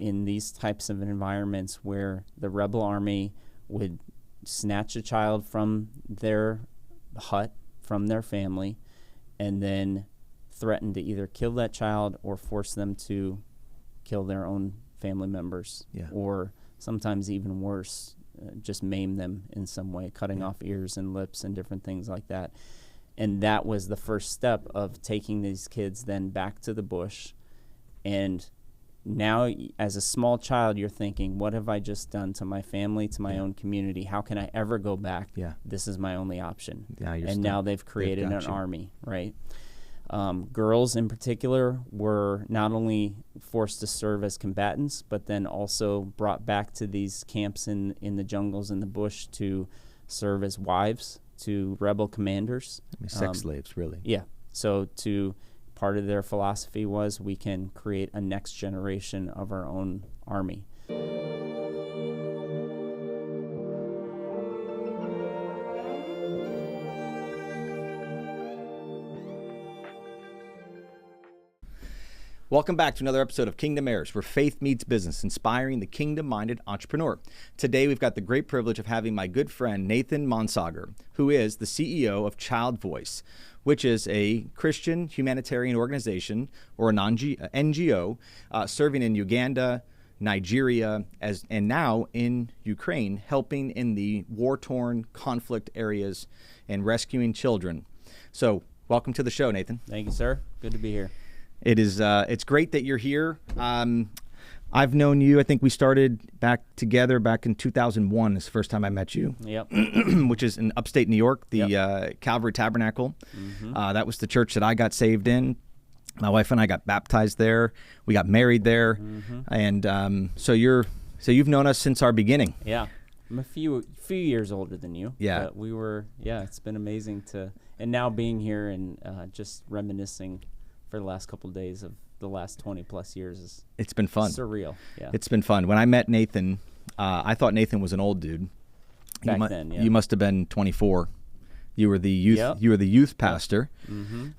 in these types of environments where the rebel army would snatch a child from their hut, from their family, and then threaten to either kill that child or force them to kill their own family members, or sometimes even worse, just maim them in some way, cutting off ears and lips and different things like that. And that was the first step of taking these kids then back to the bush. And now, as a small child, you're thinking, what have I just done to my family, to my own community? How can I ever go back? This is my only option. And now they've created an army, right? Girls in particular were not only forced to serve as combatants, but then also brought back to these camps in the jungles and the bush to serve as wives to rebel commanders. Sex slaves, really. Yeah. So part of their philosophy was we can create a next generation of our own army. Welcome back to another episode of Kingdom Heirs, where faith meets business, inspiring the kingdom-minded entrepreneur. Today, we've got the great privilege of having my good friend, Nathan Mandsager, who is the CEO of ChildVoice, which is a Christian humanitarian organization or an NGO serving in Uganda, Nigeria, and now in Ukraine, helping in the war-torn conflict areas and rescuing children. So, welcome to the show, Nathan. Thank you, sir. Good to be here. It is. It's great that you're here. I've known you. I think we started back together back in 2001. Is the first time I met you. Yep. Which is in upstate New York, the Calvary Tabernacle. That was the church that I got saved in. My wife and I got baptized there. We got married there, and so you've known us since our beginning. Yeah, I'm a few years older than you. Yeah, but we were. Yeah, it's been amazing and now being here and just reminiscing for the last couple of days of the last 20 plus years it's been fun. Surreal. Yeah. It's been fun. When I met Nathan, I thought Nathan was an old dude. Back then, yeah. You must have been 24. You were the youth. Yep. You were the youth pastor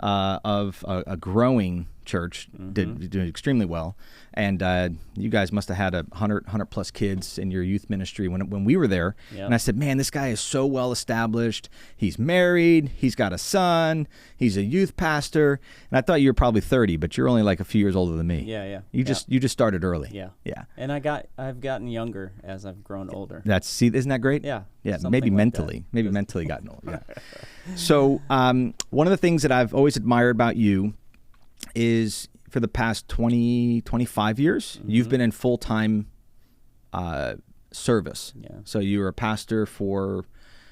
of a growing church. Did extremely well, and you guys must have had 100 plus kids in your youth ministry when we were there. Yep. And I said, man, this guy is so well established. He's married. He's got a son. He's a youth pastor. And I thought you were probably 30, but you're only like a few years older than me. Yeah. You just started early. Yeah. And I've gotten younger as I've grown older. Isn't that great? Yeah. Maybe mentally. Maybe mentally gotten old. Yeah. So one of the things that I've always admired about you is for the past 25 years, you've been in full-time service. Yeah. So you were a pastor for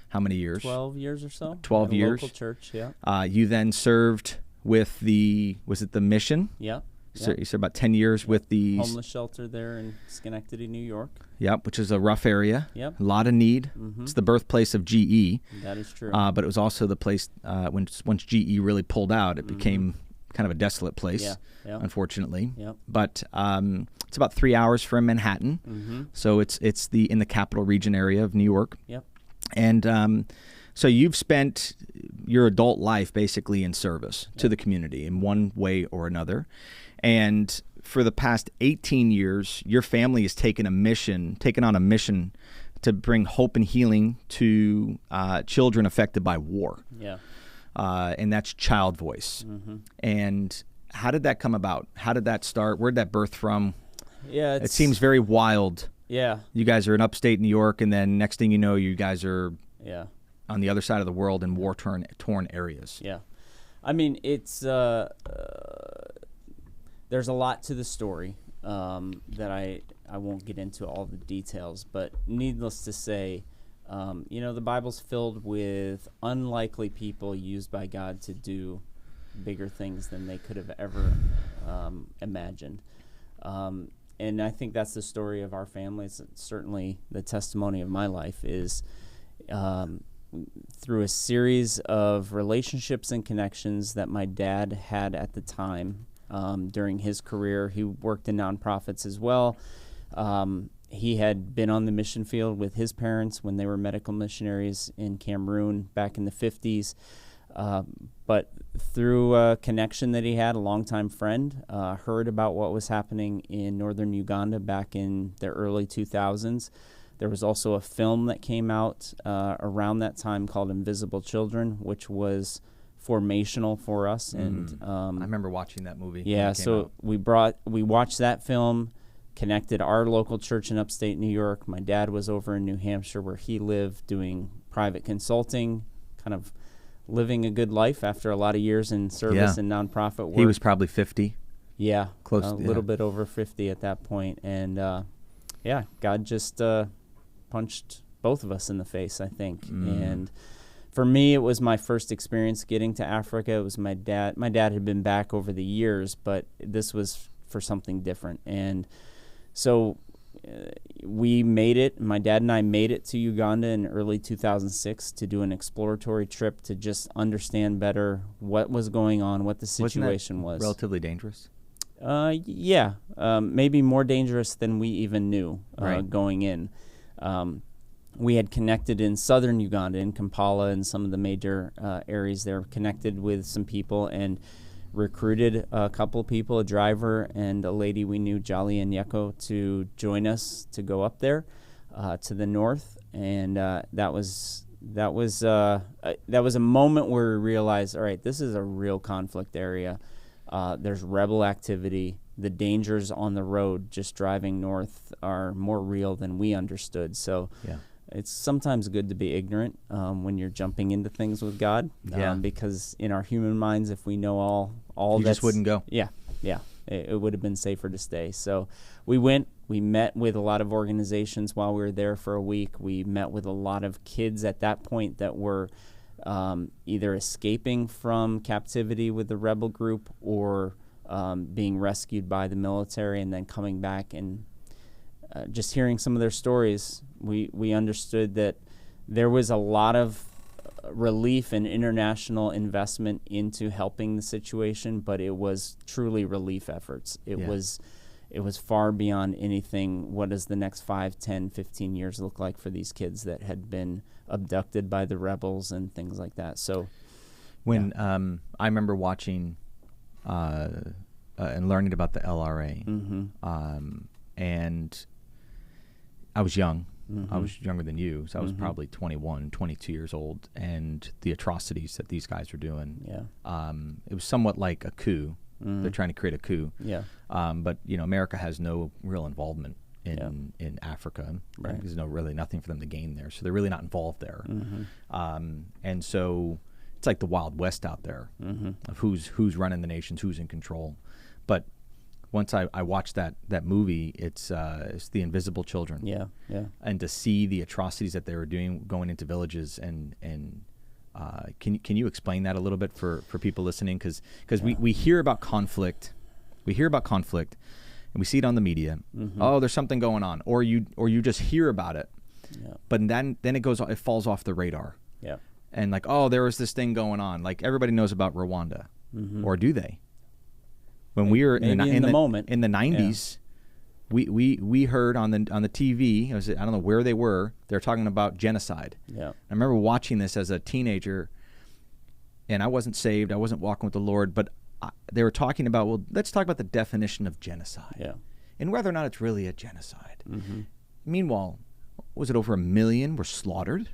how many years? 12 years or so. 12 years. Local church, yeah. You then served with was it the mission? Yeah. So you served about 10 years with the homeless shelter there in Schenectady, New York. Yep, which is a rough area. Yep. A lot of need. It's the birthplace of GE. That is true. But it was also the place once GE really pulled out, it became kind of a desolate place, unfortunately. Yep. But it's about 3 hours from Manhattan. So it's in the capital region area of New York. Yep. And so you've spent your adult life basically in service to the community in one way or another. And for the past 18 years, your family has taken on a mission to bring hope and healing to children affected by war. Yeah. And that's ChildVoice. And how did that come about? How did that start? Where did that birth from? Yeah, it seems very wild. Yeah. You guys are in upstate New York, and then next thing you know, you guys are on the other side of the world in war-torn areas. Yeah. I mean, it's there's a lot to the story that I won't get into all the details, but needless to say, the Bible's filled with unlikely people used by God to do bigger things than they could have ever imagined. And I think that's the story of our family. It's certainly the testimony of my life is through a series of relationships and connections that my dad had at the time during his career. He worked in nonprofits as well. He had been on the mission field with his parents when they were medical missionaries in Cameroon back in the 50s. But through a connection that he had, a longtime friend, heard about what was happening in northern Uganda back in the early 2000s. There was also a film that came out around that time called Invisible Children, which was formational for us. And I remember watching that movie. Yeah, so we watched that film, connected our local church in upstate New York. My dad was over in New Hampshire where he lived doing private consulting, kind of living a good life after a lot of years in service and nonprofit work. He was probably 50. Yeah, close, a little bit over 50 at that point. And God just punched both of us in the face, I think. And for me, it was my first experience getting to Africa. It was my dad. My dad had been back over the years, but this was for something different. And so we made it. My dad and I made it to Uganda in early 2006 to do an exploratory trip to just understand better what was going on, what the situation was. Relatively dangerous? Maybe more dangerous than we even knew going in. We had connected in southern Uganda, in Kampala and some of the major areas there, connected with some people and recruited a couple of people, a driver and a lady we knew, Jali and Yeko, to join us to go up there to the north. And that was a moment where we realized, all right, this is a real conflict area. There's rebel activity. The dangers on the road just driving north are more real than we understood. So it's sometimes good to be ignorant when you're jumping into things with God, because in our human minds, if we know all you just wouldn't go. It would have been safer to stay. So we went. We met with a lot of organizations while we were there for a week. We met with a lot of kids at that point that were either escaping from captivity with the rebel group or being rescued by the military and then coming back. And just hearing some of their stories, we understood that there was a lot of relief and international investment into helping the situation, but it was truly relief efforts. It was far beyond anything. What does the next 5, 10, 15 years look like for these kids that had been abducted by the rebels and things like that? So when I remember watching and learning about the LRA, and I was young. I was younger than you, so I was probably 21, 22 years old, and the atrocities that these guys were doing, it was somewhat like a coup. They're trying to create a coup. But America has no real involvement in Africa. Right. There's really nothing for them to gain there, so they're really not involved there. And so it's like the Wild West out there of who's running the nations, who's in control. But once I watched that movie, it's the Invisible Children. And to see the atrocities that they were doing, going into villages, and can you explain that a little bit for people listening? Because we hear about conflict, and we see it on the media. Oh, there's something going on, or you just hear about it, but then it falls off the radar. And like, oh, there was this thing going on. Like everybody knows about Rwanda, or do they? When we were in the moment in the 90s, we heard on the TV. I don't know where they were. They're talking about genocide. I remember watching this as a teenager, and I wasn't saved. I wasn't walking with the Lord, but they were talking about, well, let's talk about the definition of genocide, and whether or not it's really a genocide. Meanwhile, was it over 1 million were slaughtered?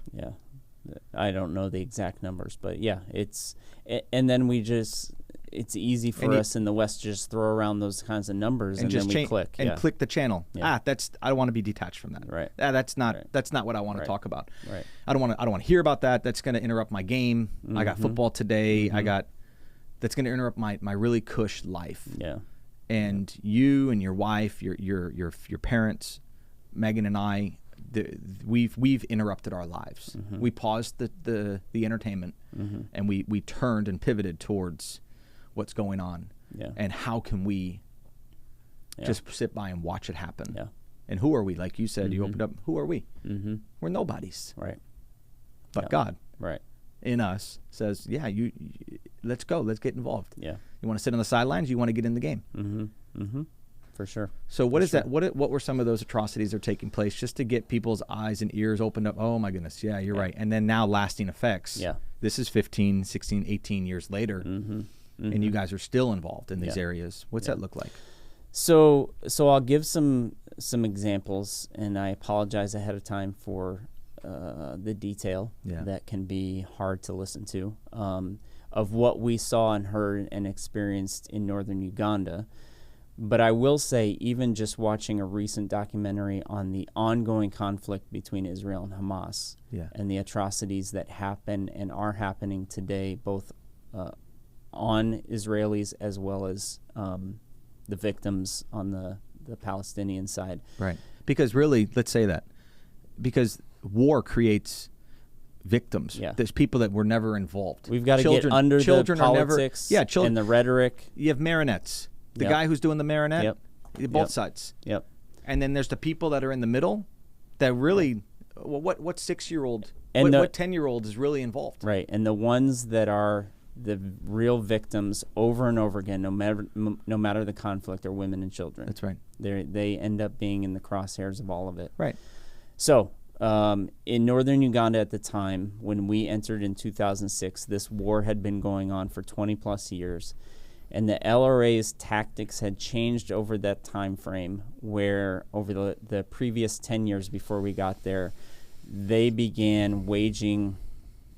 I don't know the exact numbers, but and then it's easy for us in the West to just throw around those kinds of numbers and then we click. And click the channel. I don't want to be detached from that. Right. That's not what I want to talk about. Right. I don't want to hear about that. That's going to interrupt my game. I got football today. That's going to interrupt my really cush life. And you and your wife, your parents, Megan and I, we've interrupted our lives. We paused the entertainment, and we turned and pivoted towards what's going on, and how can we just sit by and watch it happen? And who are we? Like you said, you opened up. Who are we? We're nobodies. Right. But God, right, in us says, you let's go. Let's get involved. You want to sit on the sidelines? You want to get in the game? for sure. So what is that? What were some of those atrocities that are taking place just to get people's eyes and ears opened up? Oh my goodness. Yeah, you're right. And then now lasting effects. Yeah. This is 15, 16, 18 years later. And you guys are still involved in these areas. What's that look like? So I'll give some examples, and I apologize ahead of time for the detail that can be hard to listen to, of what we saw and heard and experienced in northern Uganda. But I will say, even just watching a recent documentary on the ongoing conflict between Israel and Hamas and the atrocities that happen and are happening today, both on Israelis as well as the victims on the Palestinian side. Right. Because really, let's say that, because war creates victims. Yeah. There's people that were never involved. We've got to get under the politics and the rhetoric. You have marionettes. The guy who's doing the marionette, both sides. Yep. And then there's the people that are in the middle that really, well, what 6-year-old, what 10-year-old is really involved? Right. And the ones that are the real victims over and over again, no matter the conflict, are women and children. That's right. They end up being in the crosshairs of all of it. Right. So in northern Uganda at the time, when we entered in 2006, this war had been going on for 20 plus years. And the LRA's tactics had changed over that time frame, where over the previous 10 years before we got there, they began waging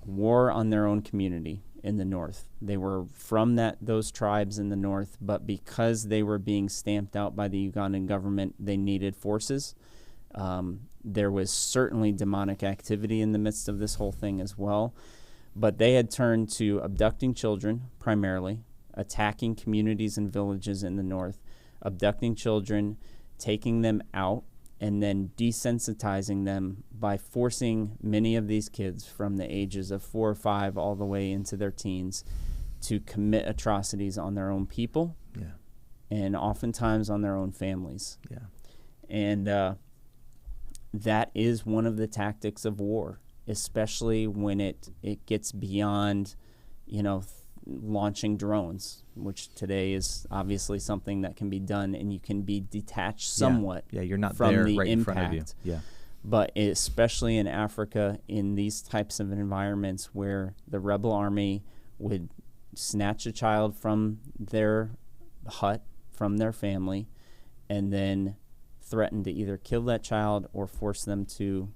war on their own community in the north. They were from those tribes in the north, but because they were being stamped out by the Ugandan government, they needed forces. There was certainly demonic activity in the midst of this whole thing as well. But they had turned to abducting children primarily, attacking communities and villages in the north, abducting children, taking them out, and then desensitizing them by forcing many of these kids from the ages of 4 or 5 all the way into their teens to commit atrocities on their own people and oftentimes on their own families. Yeah. And that is one of the tactics of war, especially when it gets beyond, launching drones, which today is obviously something that can be done, and you can be detached somewhat you're not from there the right impact. In front of you. Yeah. But especially in Africa, in these types of environments where the rebel army would snatch a child from their hut, from their family, and then threaten to either kill that child or force them to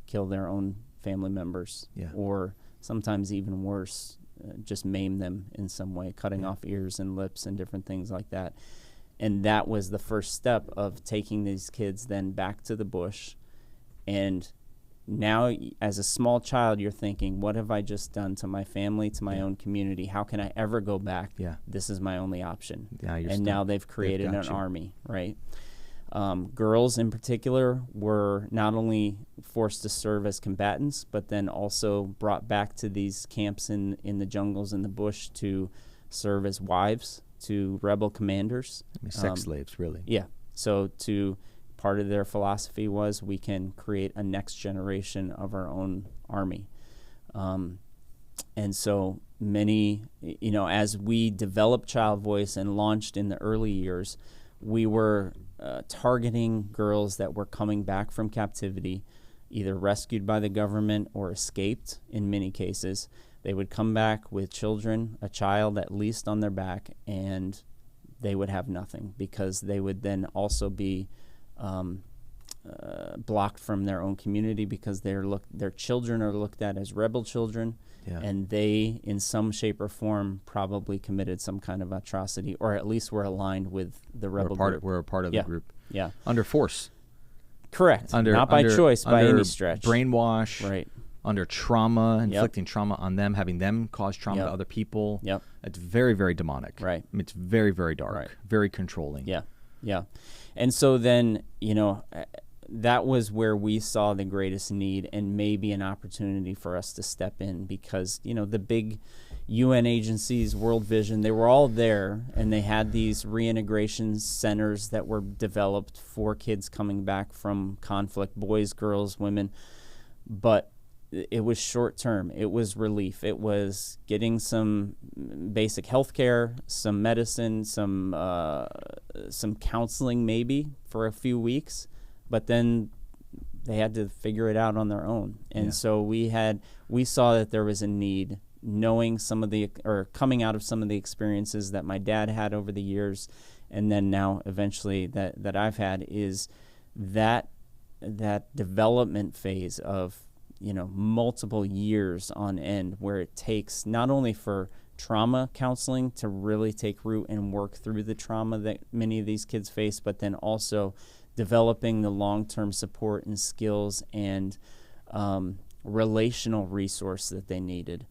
kill their own family members, or sometimes even worse, just maim them in some way, cutting off ears and lips and different things like that. And that was the first step of taking these kids then back to the bush. And now, as a small child, you're thinking, what have I just done to my family, to my own community? How can I ever go back? This is my only option. And now they've created an army, right? Girls in particular were not only forced to serve as combatants, but then also brought back to these camps in the jungles and the bush to serve as wives to rebel commanders. Sex slaves, really. Yeah. So part of their philosophy was, we can create a next generation of our own army. And so many, as we developed ChildVoice and launched in the early years, we were targeting girls that were coming back from captivity, either rescued by the government or escaped in many cases. They would come back with children, a child at least on their back, and they would have nothing, because they would then also be blocked from their own community, because their children are looked at as rebel children, and they, in some shape or form, probably committed some kind of atrocity, or at least were aligned with the rebel group. We're a part of the group. Yeah. Under force. Correct. Not by choice, by any stretch. Brainwash. Right. Under trauma, inflicting trauma on them, having them cause trauma to other people. Yep. It's very, very demonic. Right. It's very, very dark. Very controlling. Yeah. Yeah. And so then, that was where we saw the greatest need, and maybe an opportunity for us to step in, because, the big UN agencies, World Vision, they were all there, and they had these reintegration centers that were developed for kids coming back from conflict, boys, girls, women. But it was short term. It was relief. It was getting some basic health care, some medicine, some counseling maybe for a few weeks, but then they had to figure it out on their own. And so we saw that there was a need, knowing coming out of some of the experiences that my dad had over the years, and then now eventually that I've had, is that development phase of multiple years on end, where it takes not only for trauma counseling to really take root and work through the trauma that many of these kids face, but then also developing the long-term support and skills and relational resource that they needed.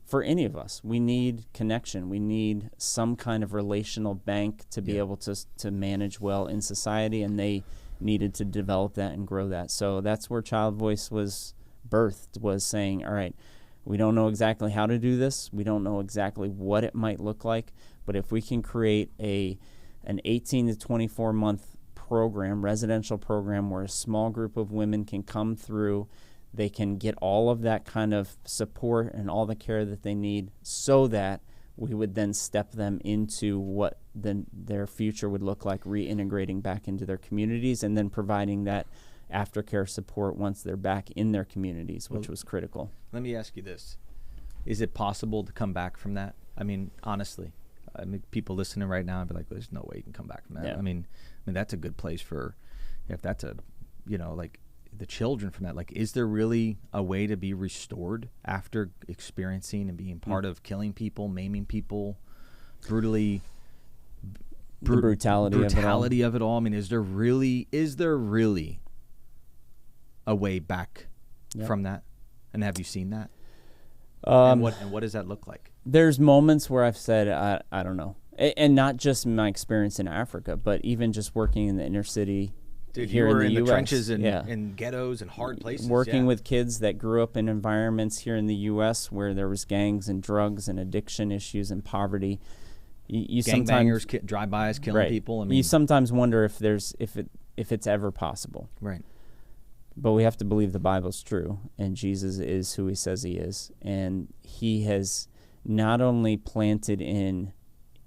For any of us, we need connection. We need some kind of relational bank to be able to manage well in society, and they needed to develop that and grow that. So that's where ChildVoice was birthed, was saying, all right, we don't know exactly how to do this. We don't know exactly what it might look like, but if we can create an 18 to 24 month program, residential program, where a small group of women can come through, they can get all of that kind of support and all the care that they need, so that we would then step them into what their future would look like, reintegrating back into their communities, and then providing that aftercare support once they're back in their communities, which was critical. Let me ask you this. Is it possible to come back from that? I mean, honestly, people listening right now would be like, there's no way you can come back from that. Yeah. I mean, that's a good place for, if that's like the children from that. Like, is there really a way to be restored after experiencing and being part of killing people, maiming people, brutality of it all? I mean, is there really a way back from that? And have you seen that? And what does that look like? There's moments where I've said, I don't know. And not just my experience in Africa, but even just working in the inner city. Dude, here you were in the US. Trenches and ghettos and hard places. Working with kids that grew up in environments here in the U.S. where there was gangs and drugs and addiction issues and poverty. You Gangbangers, drive-bys, killing people. I mean, you sometimes wonder if it's ever possible. Right. But we have to believe the Bible's true, and Jesus is who he says he is. And he has not only planted in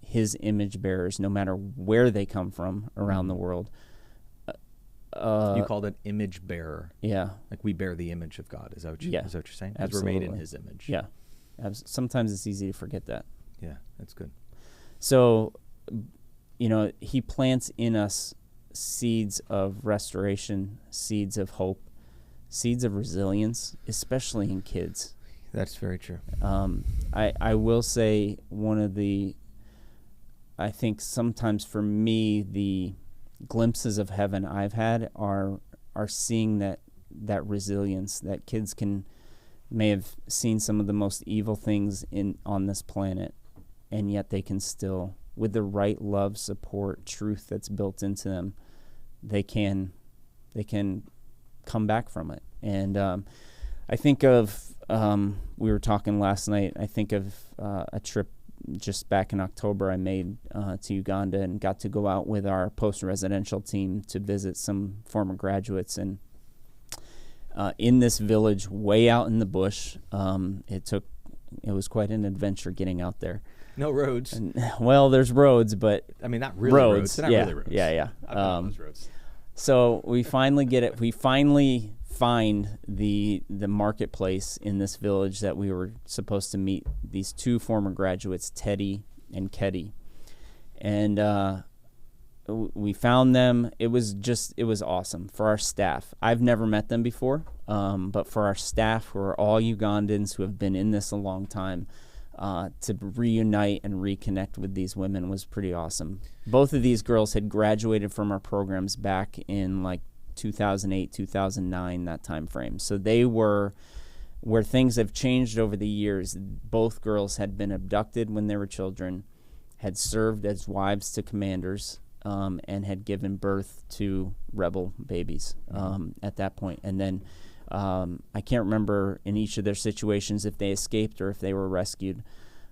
his image bearers, no matter where they come from around the world. You called it image bearer. Yeah. Like, we bear the image of God. Is that what you're saying? As Absolutely. we're made in his image. Yeah. Sometimes it's easy to forget that. Yeah, that's good. So, he plants in us seeds of restoration, seeds of hope, seeds of resilience, especially in kids. That's very true. I will say I think sometimes for me, the glimpses of heaven I've had are seeing that resilience, that kids may have seen some of the most evil things on this planet, and yet they can still, with the right love, support, truth that's built into them, they can come back from it. And I think of, we were talking last night, I think of a trip just back in October I made to Uganda, and got to go out with our post-residential team to visit some former graduates. And in this village way out in the bush, it was quite an adventure getting out there. No roads. Well, there's roads, but I mean, not really roads. They're not really roads. Yeah. I've been on those roads. So we finally get it. We finally find the marketplace in this village that we were supposed to meet these two former graduates, Teddy and Ketty. And we found them. It was awesome for our staff. I've never met them before, but for our staff, who are all Ugandans who have been in this a long time, to reunite and reconnect with these women was pretty awesome. Both of these girls had graduated from our programs back in like 2008, 2009, that time frame. So they were, where things have changed over the years. Both girls had been abducted when they were children, had served as wives to commanders, and had given birth to rebel babies at that point. And then I can't remember in each of their situations if they escaped or if they were rescued.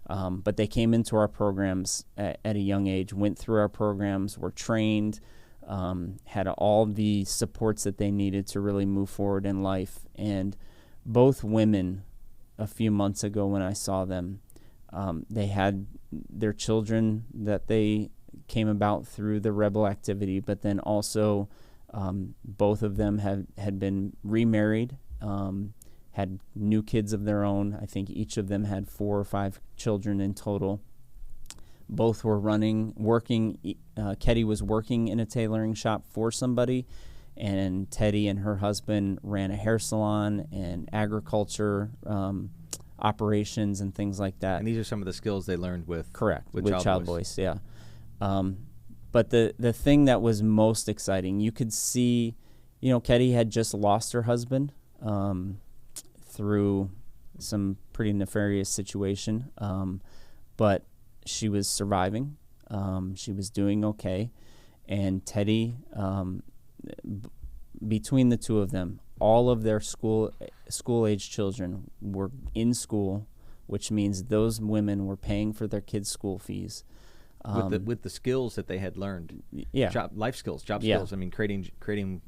But they came into our programs at a young age, went through our programs, were trained, had all the supports that they needed to really move forward in life. And both women, a few months ago when I saw them, they had their children that they came about through the rebel activity, but then also both of them had been remarried, had new kids of their own. I think each of them had 4 or 5 children in total. Both were working. Ketty was working in a tailoring shop for somebody, and Teddy and her husband ran a hair salon and agriculture operations and things like that. And these are some of the skills they learned with ChildVoice, yeah. But the thing that was most exciting, you could see, Ketty had just lost her husband through some pretty nefarious situation, but she was surviving. She was doing okay. And Teddy, between the two of them, all of their school-age children were in school, which means those women were paying for their kids' school fees. With the skills that they had learned. Yeah. Life skills, job skills. I mean, creating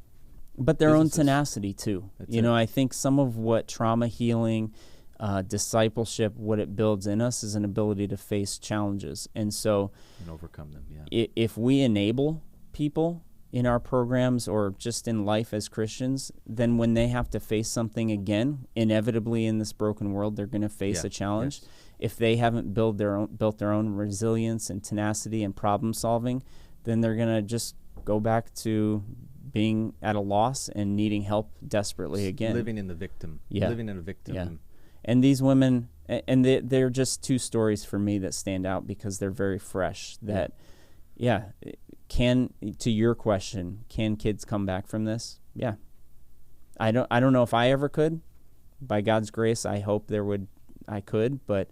but their businesses. own tenacity, too. I think some of what trauma healing, discipleship, what it builds in us is an ability to face challenges. And so and overcome them, yeah. If we enable people in our programs or just in life as Christians, then when they have to face something again, inevitably in this broken world, they're going to face a challenge. Yes. If they haven't built their own resilience and tenacity and problem solving, then they're going to just go back to being at a loss and needing help desperately again. Living in the victim. Yeah. Living in a victim. Yeah. And these women, and they're just 2 stories for me that stand out because they're very fresh. That, to your question, can kids come back from this? Yeah. I don't know if I ever could. By God's grace, I hope I could, but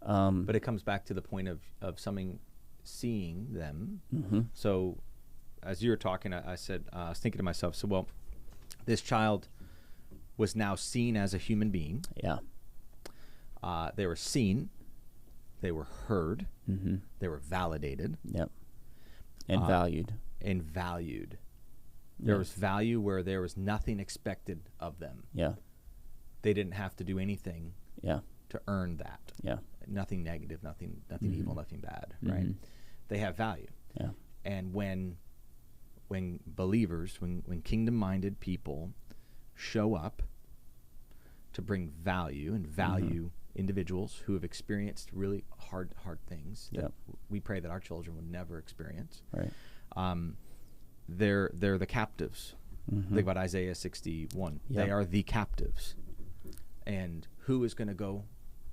it comes back to the point of someone seeing them. Mm-hmm. So as you were talking, I said, I was thinking to myself, so, well, this child was now seen as a human being. Yeah. They were seen. They were heard. Mm-hmm. They were validated. Yep. And valued. There was value where there was nothing expected of them. Yeah. They didn't have to do anything to earn that. Yeah. Nothing negative, nothing Mm-hmm. evil, nothing bad, Mm-hmm. right? They have value. Yeah. And when believers, when kingdom-minded people show up to bring value and value Mm-hmm. individuals who have experienced really hard things that Yep. we pray that our children would never experience. Right. They're the captives. Mm-hmm. Think about Isaiah 61. Yep. They are the captives. And who is going to go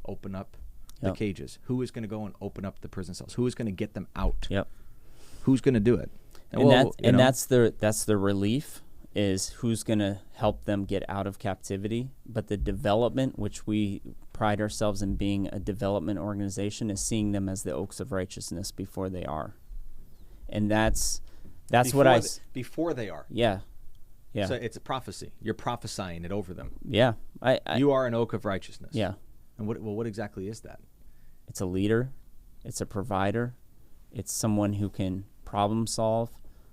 open up the cages? Who is going to go and open up the prison cells? Who is going to get them out? Yep. Who's going to do it? That's the relief, is who's going to help them get out of captivity. But the development, which we pride ourselves in being a development organization, is seeing them as the oaks of righteousness before they are. And that's before they are. Yeah. Yeah. So it's a prophecy. You're prophesying it over them. Yeah. You are an oak of righteousness. Yeah. And what exactly is that? It's a leader. It's a provider. It's someone who can problem solve,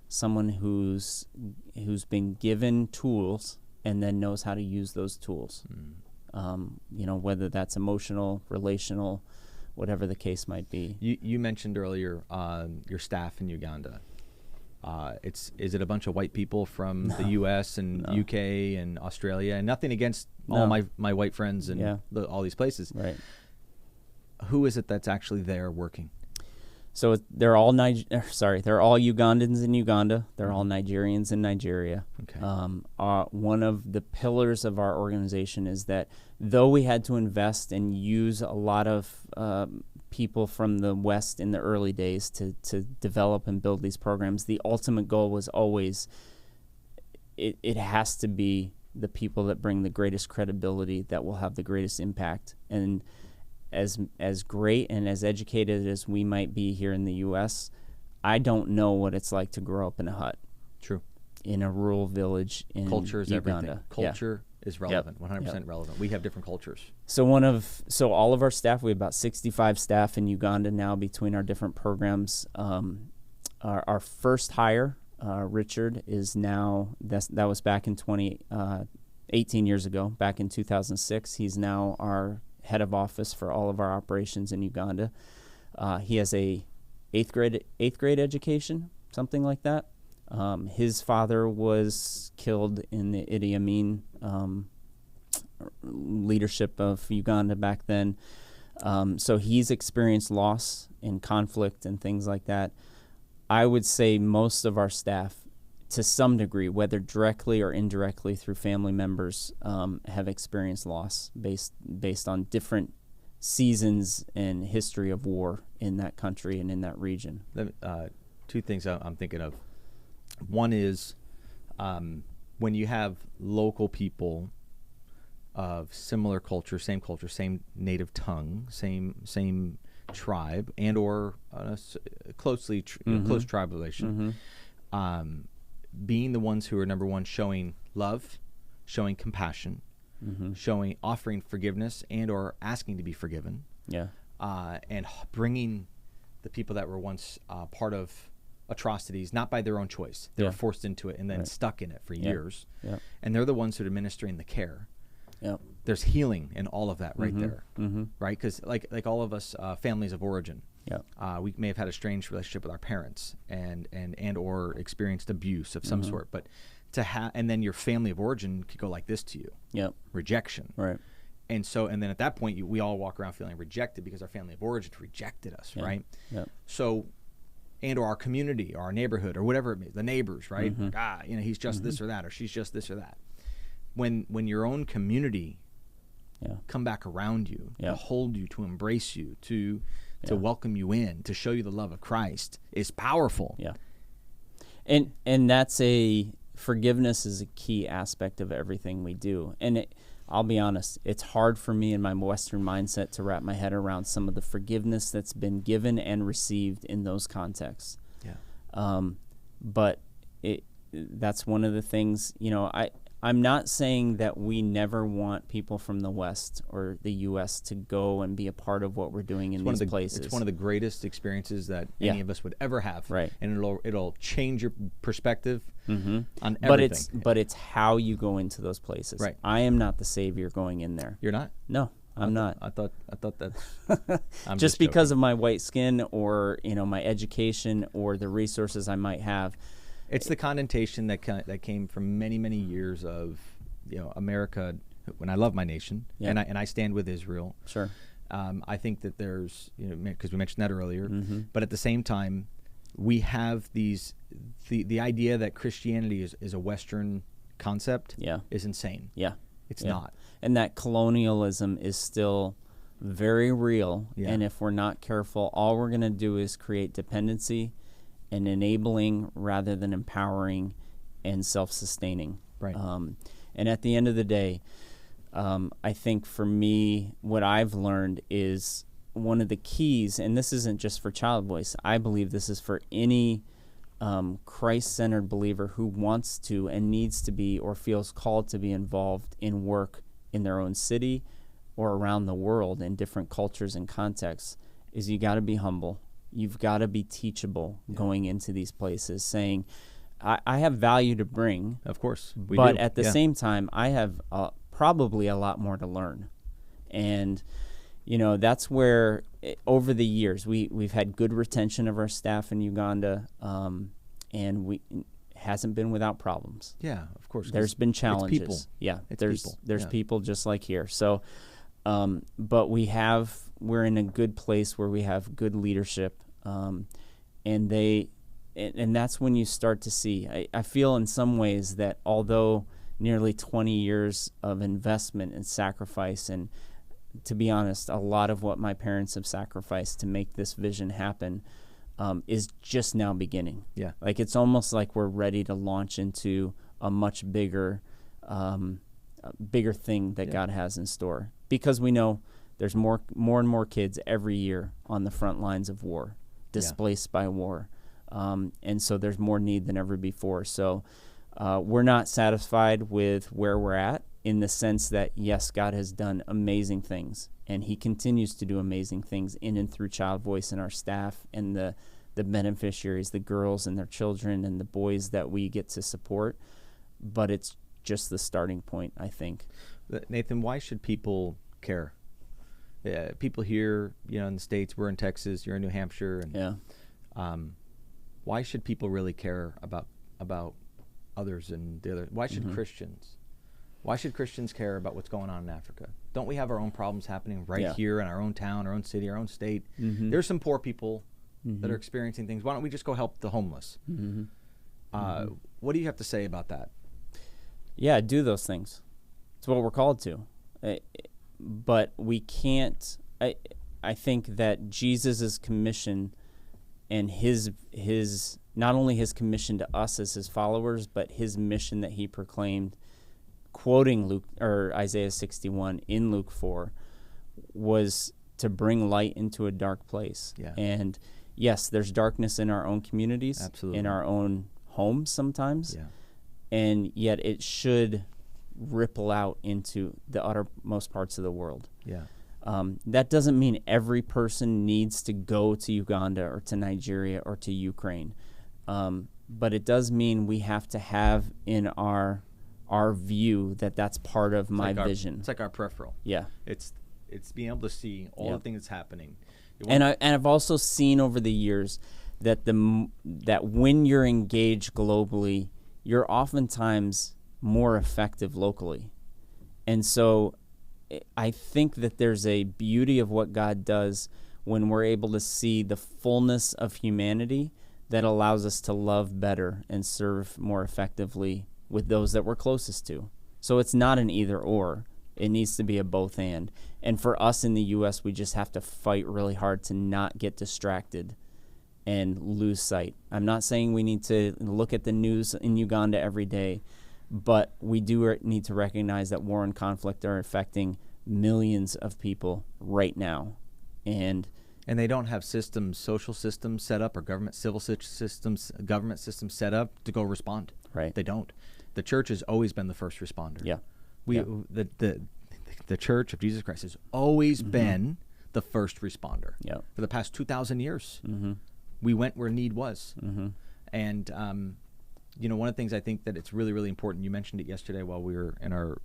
someone who's been given tools and then knows how to use those tools. Whether that's emotional, relational, whatever the case might be. You mentioned earlier your staff in Uganda. Is it a bunch of white people from the U.S. and UK and Australia? And nothing against all my white friends and all these places. Right. Who is it that's actually there working? So they're all Ugandans in Uganda. They're all Nigerians in Nigeria. Okay. One of the pillars of our organization is that though we had to invest and use a lot of people from the West in the early days to develop and build these programs, the ultimate goal was always it has to be the people that bring the greatest credibility that will have the greatest impact. And as great and as educated as we might be here in the U.S., I don't know what it's like to grow up in a hut. True. In a rural village in Culture is Uganda. Everything. Culture is relevant, 100% relevant. We have different cultures. So all of our staff, we have about 65 staff in Uganda now between our different programs. Our first hire, Richard, is now, that was back in 2018. 18 years ago, back in 2006. He's now our head of office for all of our operations in Uganda. He has a eighth grade education, something like that. His father was killed in the Idi Amin leadership of Uganda back then. So he's experienced loss and conflict and things like that. I would say most of our staff, to some degree, whether directly or indirectly through family members, have experienced loss based on different seasons and history of war in that country and in that region. Two things I'm thinking of. One is when you have local people of similar culture, same native tongue, same tribe, and or close tribe relation, being the ones who are, number one, showing love, showing compassion, offering forgiveness and or asking to be forgiven, and bringing the people that were once part of atrocities, not by their own choice. They were forced into it and then stuck in it for years. And they're the ones who are administering the care. There's healing in all of that right there, right? Because like all of us, families of origin, we may have had a strange relationship with our parents and or experienced abuse of some sort, but and then your family of origin could go like this to you, rejection, right? And then at that point, we all walk around feeling rejected because our family of origin rejected us, right? So, and or our community, or our neighborhood, or whatever it may be, the neighbors, right? Like, he's just this or that, or she's just this or that. When your own community come back around you, to hold you, to embrace you, to welcome you in, to show you the love of Christ, is powerful. And that's forgiveness is a key aspect of everything we do. And I'll be honest, it's hard for me in my Western mindset to wrap my head around some of the forgiveness that's been given and received in those contexts. But that's one of the things, I'm not saying that we never want people from the West or the U.S. to go and be a part of what we're doing in these places. It's one of the greatest experiences that any of us would ever have. Right. And it'll change your perspective on everything. But it's how you go into those places. Right. I am not the savior going in there. You're not? No, I'm not. I thought that. I'm just because of my white skin or my education or the resources I might have. It's the connotation that came from many, many years of America. When I love my nation and I stand with Israel. Sure. I think that there's because we mentioned that earlier, but at the same time, we have the idea that Christianity is a Western concept. Is insane. It's not. And that colonialism is still very real. And if we're not careful, all we're going to do is create dependency and enabling rather than empowering and self-sustaining. Right. And at the end of the day, I think for me, what I've learned is one of the keys, and this isn't just for ChildVoice, I believe this is for any Christ-centered believer who wants to and needs to be or feels called to be involved in work in their own city or around the world in different cultures and contexts, is you got to be humble. You've got to be teachable going into these places, saying, I have value to bring. Of course. But at the same time, I have probably a lot more to learn. And, that's where over the years, we've had good retention of our staff in Uganda, and it hasn't been without problems. Yeah, of course. There's been challenges. It's people. There's people just like here. So, but we're in a good place where we have good leadership. And that's when you start to see, I feel in some ways that although nearly 20 years of investment and sacrifice, and to be honest, a lot of what my parents have sacrificed to make this vision happen is just now beginning. Like it's almost like we're ready to launch into a much bigger thing that God has in store, because we know there's more and more kids every year on the front lines of war, displaced by war. And so there's more need than ever before. So we're not satisfied with where we're at, in the sense that, yes, God has done amazing things, and he continues to do amazing things in and through ChildVoice and our staff and the beneficiaries, the girls and their children and the boys that we get to support. But it's just the starting point, I think. Nathan, why should people care? People here, in the States, we're in Texas, you're in New Hampshire, and why should people really care about others and the other? Why should Christians care about what's going on in Africa? Don't we have our own problems happening here in our own town, our own city, our own state? There's some poor people that are experiencing things. Why don't we just go help the homeless? What do you have to say about that? Yeah, do those things. It's what we're called to. But we can't, I think that Jesus' commission and his not only his commission to us as his followers, but his mission that he proclaimed, quoting Isaiah 61 in Luke 4, was to bring light into a dark place. Yeah. And yes, there's darkness in our own communities, Absolutely. In our own homes sometimes, and yet it should ripple out into the uttermost parts of the world. That doesn't mean every person needs to go to Uganda or to Nigeria or to Ukraine, but it does mean we have to have in our view that's part of my vision. It's like our peripheral. It's being able to see all the things that's happening. And I've also seen over the years that that when you're engaged globally, you're oftentimes more effective locally. And so I think that there's a beauty of what God does when we're able to see the fullness of humanity that allows us to love better and serve more effectively with those that we're closest to. So it's not an either or. It needs to be a both and. And for us in the U.S., we just have to fight really hard to not get distracted and lose sight. I'm not saying we need to look at the news in Uganda every day, but we do need to recognize that war and conflict are affecting millions of people right now. And they don't have social systems set up, or government systems set up to go respond. Right. They don't. The church has always been the first responder. The Church of Jesus Christ has always been the first responder. For the past 2,000 years. We went where need was. And one of the things I think that it's really, really important, you mentioned it yesterday while we were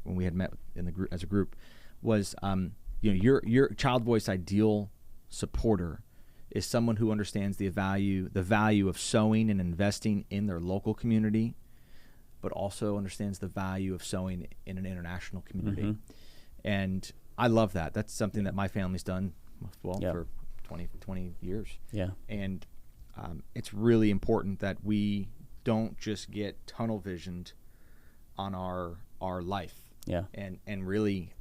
when we had met in the group as a group, was your Child Voice ideal supporter is someone who understands the value of sowing and investing in their local community, but also understands the value of sowing in an international community. And I love that. That's something that my family's done for 20 years. And it's really important that we don't just get tunnel visioned on our life. And really,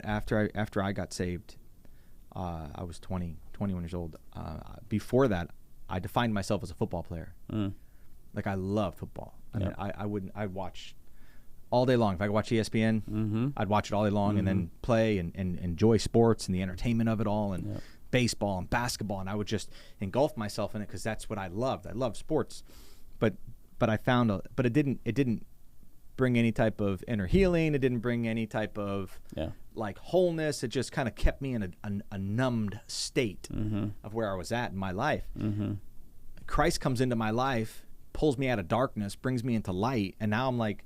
after I got saved, I was 21 years old. Before that, I defined myself as a football player. Like, I love football. I mean, I'd watch all day long. If I could watch ESPN, I'd watch it all day long and then play and enjoy sports and the entertainment of it all, and baseball and basketball, and I would just engulf myself in it because that's what I loved. I love sports, but I found it didn't bring any type of inner healing. It didn't bring any type of like wholeness. It just kind of kept me in a numbed state of where I was at in my life. Christ comes into my life, pulls me out of darkness, brings me into light, and now I'm like,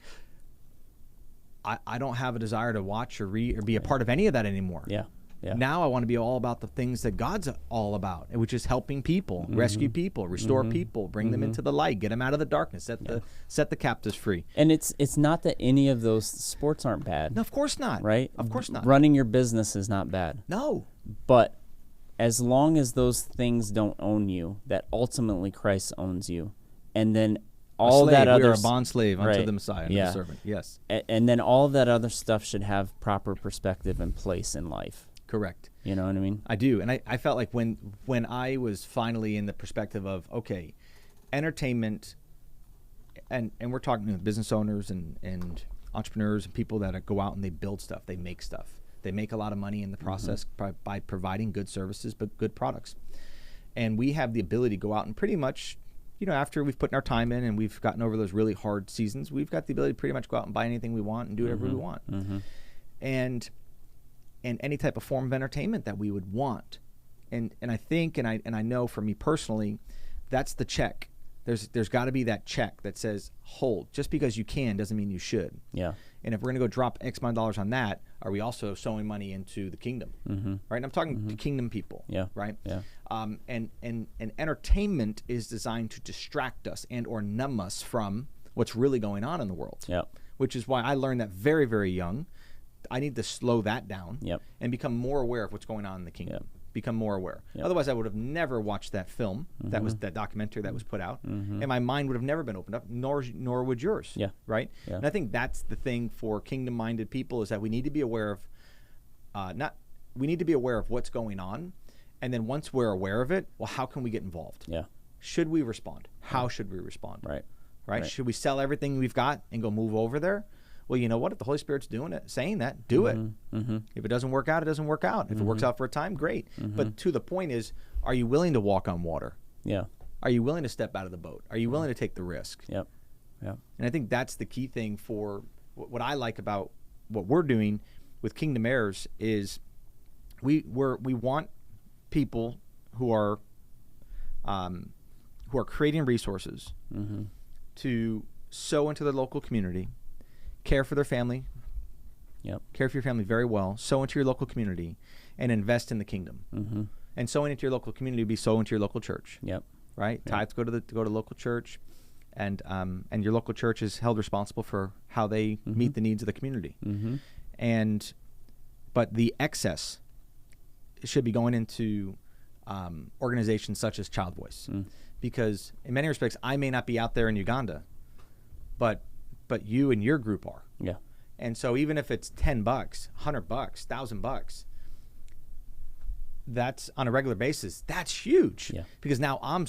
I don't have a desire to watch or read or be a part of any of that anymore. Now I want to be all about the things that God's all about, which is helping people, rescue people, restore people, bring them into the light, get them out of the darkness, set the captives free. And it's not that any of those sports aren't bad. No, of course not. Right? Of course not. Running your business is not bad. No. But as long as those things don't own you, that ultimately Christ owns you, and then all that other, we are a bond slave unto the Messiah, and the servant. Yes. And then all that other stuff should have proper perspective and place in life. Correct. You know what I mean? I do. And I felt like when I was finally in the perspective of, okay, entertainment, and we're talking to business owners and entrepreneurs and people that go out and they build stuff, they make stuff. They make a lot of money in the process by providing good services, but good products. And we have the ability to go out and pretty much, after we've put our time in and we've gotten over those really hard seasons, we've got the ability to pretty much go out and buy anything we want and do whatever we want. And any type of form of entertainment that we would want. And I think, and I know for me personally, that's the check There's got to be that check that says, hold, just because you can doesn't mean you should. Yeah. And if we're going to go drop X amount of dollars on that, are we also sowing money into the kingdom? Right? And I'm talking to kingdom people. Yeah. Right? Yeah. And entertainment is designed to distract us and or numb us from what's really going on in the world. Yep. Which is why I learned that very, very young. I need to slow that down. Yep. And become more aware of what's going on in the kingdom. Yep. Become more aware. Yep. Otherwise, I would have never watched that film. That was that documentary that was put out, and my mind would have never been opened up. Nor would yours. Yeah. Right. Yeah. And I think that's the thing for kingdom-minded people is that we need to be aware of, we need to be aware of what's going on, and then once we're aware of it, well, how can we get involved? Yeah. Should we respond? How should we respond? Right. Right. Should we sell everything we've got and go move over there? Well, you know what? If the Holy Spirit's doing it, saying that, do it. If it doesn't work out, it doesn't work out. If it works out for a time, great. But to the point is, are you willing to walk on water? Yeah. Are you willing to step out of the boat? Are you willing to take the risk? Yep. Yep. And I think that's the key thing for what I like about what we're doing with Kingdom Heirs is we want people who are creating resources to sow into their local community, care for their family, care for your family very well, sow into your local community, and invest in the kingdom. And sowing into your local community would be sow into your local church. Right? Yep. Tithes go to local church, and your local church is held responsible for how they meet the needs of the community. But the excess should be going into organizations such as ChildVoice, because in many respects, I may not be out there in Uganda, but you and your group are. Yeah. And so even if it's $10, $100, $1,000, that's on a regular basis, that's huge. Yeah. Because now I'm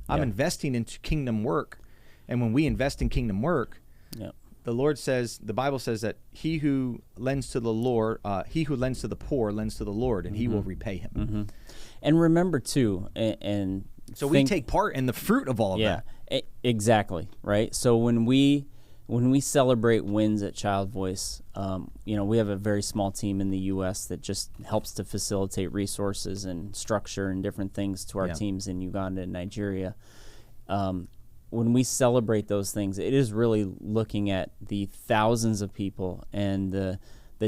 investing into kingdom work. And when we invest in kingdom work, the Bible says that he who lends to the poor lends to the Lord, and he will repay him. And remember too, and so we take part in the fruit of all of that. Exactly, right? So when we celebrate wins at ChildVoice, we have a very small team in the U.S. that just helps to facilitate resources and structure and different things to our teams in Uganda and Nigeria. When we celebrate those things, it is really looking at the thousands of people and the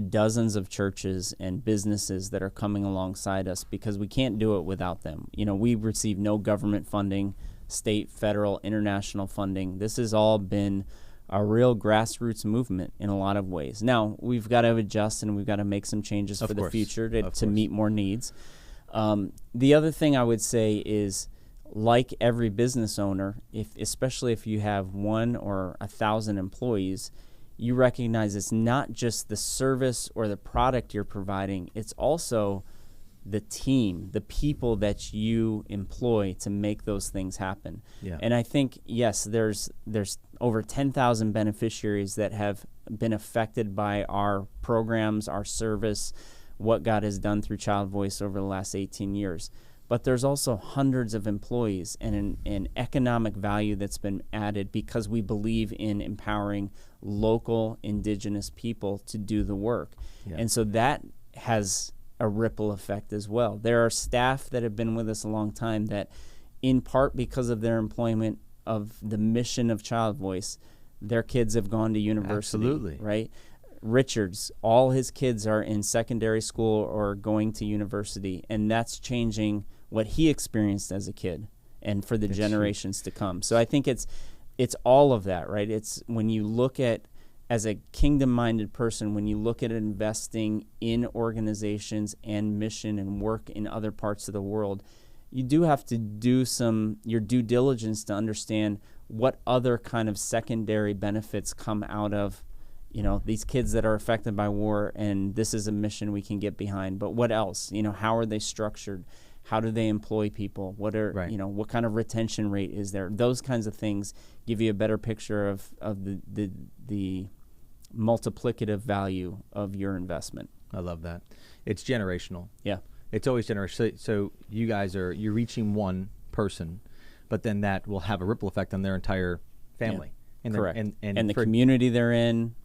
dozens of churches and businesses that are coming alongside us, because we can't do it without them. We receive no government funding, state, federal, international funding. This has all been a real grassroots movement in a lot of ways. Now, we've got to adjust and we've got to make some changes for the future to meet more needs. The other thing I would say is, like every business owner, especially if you have 1 or 1,000 employees, you recognize it's not just the service or the product you're providing, it's also the team, the people that you employ to make those things happen. And I think, yes, there's over 10,000 beneficiaries that have been affected by our programs, our service, what God has done through ChildVoice over the last 18 years. But there's also hundreds of employees and an economic value that's been added because we believe in empowering local indigenous people to do the work. And so that has a ripple effect as well. There are staff that have been with us a long time that, in part because of their employment of the mission of ChildVoice, their kids have gone to university. Absolutely. Right? Richard's, all his kids are in secondary school or going to university, and that's changing what he experienced as a kid and for the generations to come. So I think it's all of that, right? It's when you look at, as a kingdom-minded person, when you look at investing in organizations and mission and work in other parts of the world, you do have to do your due diligence to understand what other kind of secondary benefits come out of, these kids that are affected by war, and this is a mission we can get behind. But what else? How are they structured? How do they employ people? What are what kind of retention rate is there? Those kinds of things give you a better picture of the multiplicative value of your investment. I love that. It's generational. Yeah. It's always generational. So you guys you're reaching one person, but then that will have a ripple effect on their entire family. And correct. And the community they're in.